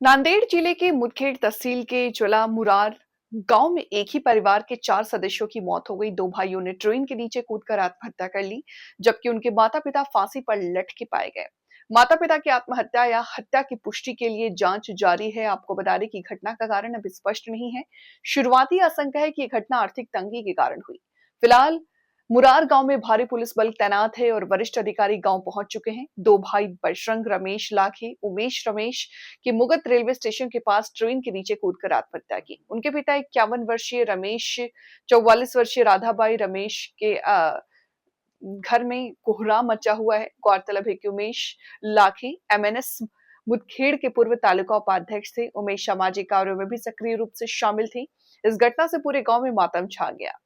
नांदेड़ जिले के मुदखेड़ तहसील के चोला मुरार गांव में एक ही परिवार के 4 सदस्यों की मौत हो गई। दो भाइयों ने ट्रेन के नीचे कूदकर आत्महत्या कर ली, जबकि उनके माता-पिता फांसी पर लटके पाए गए। माता-पिता की आत्महत्या या हत्या की पुष्टि के लिए जांच जारी है। आपको बता दें कि घटना का कारण अभी स्पष्ट नहीं है। शुरुआती आशंका है कि यह घटना आर्थिक तंगी के कारण हुई। फिलहाल मुरार गांव में भारी पुलिस बल तैनात है और वरिष्ठ अधिकारी गांव पहुंच चुके हैं। दो भाई बजरंग रमेश लाखे उमेश रमेश की मुगत रेलवे स्टेशन के पास ट्रेन के नीचे कूदकर आत्महत्या की। उनके पिता 51 वर्षीय रमेश, 44 वर्षीय राधाबाई रमेश के घर में कोहराम मचा हुआ है। गौरतलब है कि उमेश लाखे एमएनएस मुदखेड़ के पूर्व तालुका उपाध्यक्ष थे। उमेश सामाजिक कार्यों में भी सक्रिय रूप से शामिल थे। इस घटना से पूरे गांव में मातम छा गया।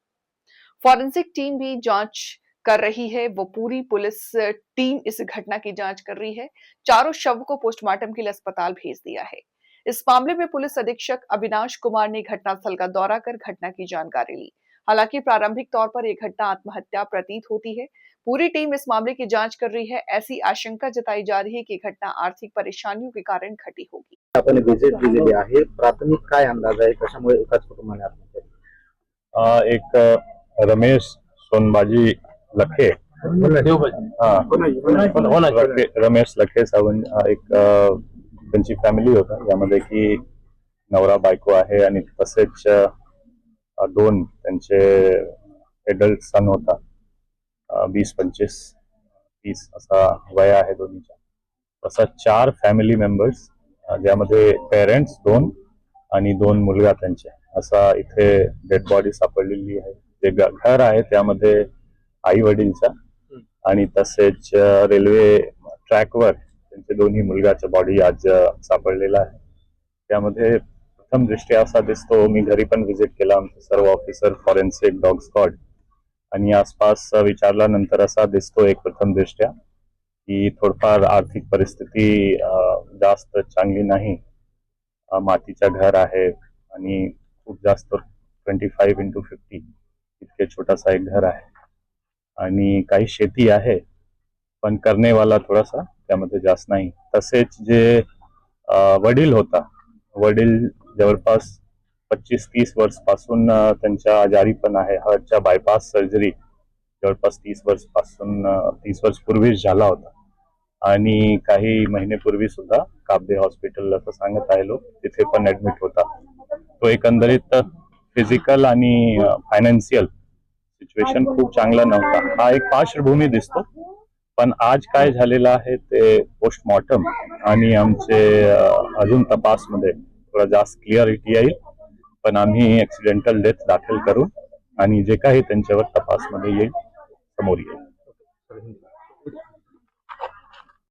फॉरेंसिक टीम भी जांच कर रही है। वो पूरी पुलिस टीम इस घटना की जांच कर रही है। चारों शव को पोस्टमार्टम के लिए अस्पताल भेज दिया है। इस मामले में पुलिस अधीक्षक अविनाश कुमार ने घटनास्थल का दौरा कर घटना की जानकारी ली। हालांकि प्रारंभिक तौर पर यह घटना आत्महत्या प्रतीत होती है। पूरी टीम इस मामले की जांच कर रही है। ऐसी आशंका जताई जा रही है कि घटना आर्थिक परेशानियों के कारण घटी होगी। आपण विजिट दिलेली आहे, प्राथमिक काय अंदाज आहे कशामुळे एकाच कुटुंबाने आत्महत्या केली? एक रमेश सोनबाजी लखे रमेश लखे सावंत एक त्यांची फॅमिली होता, यामध्ये की नवरा बायको आहे आणि तसेच दोन त्यांचे एडल्ट सन होता, 20-25-30 असा वय आहे दोन्हीचा. तसा 4 फॅमिली मेंबर्स, ज्यामध्ये पेरेंट्स 2 आणि 2 मुलगा त्यांचे, असा इथे डेड बॉडी सापडलेली आहे. जे घर आहे त्यामध्ये आई वडीलचा आणि तसेच रेल्वे ट्रॅकवर त्यांचे दोन्ही मुलगाच्या बॉडी आज सापडलेला आहे. त्यामध्ये प्रथम दृष्ट्या असा दिसतो, मी घरी पण व्हिजिट केला, आमचे सर्व ऑफिसर फॉरेन्सिक डॉग स्क्वॉड, आणि आसपास विचारल्यानंतर असा दिसतो एक प्रथम दृष्ट्या की थोडफार आर्थिक परिस्थिती जास्त चांगली नाही. मातीचा घर आहे आणि खूप जास्त 25x50 इतके छोटासा एक घर आहे आणि काही शेती आहे, पण करणेवाला थोडासा त्यामध्ये जास्त नाही. तसेच जे वडील होता, वडील जवळपास 25-30 वर्षापासून त्यांच्या आजारी पण आहे. हार्टच्या बायपास सर्जरी जवळपास 30 वर्ष पूर्वीच झाला होता आणि काही महिनेपूर्वी सुद्धा काबदे हॉस्पिटल असं सांगत आहे लोक, तिथे पण ऍडमिट होता. तो एकंदरीत फिजिकल आणि फायनान्शियल सिच्युएशन खूप चांगला नव्हता. हा एक पार्श्वभूमी दिसतो, पण आज काय झालेलं आहे ते पोस्टमॉर्टम आणि आमचे अजून तपासमध्ये थोडा जास्त क्लिअरिटी येईल. पण आम्ही ऍक्सिडेंटल डेथ दाखल करू आणि जे काही त्यांच्यावर तपासमध्ये येईल समोर येईल.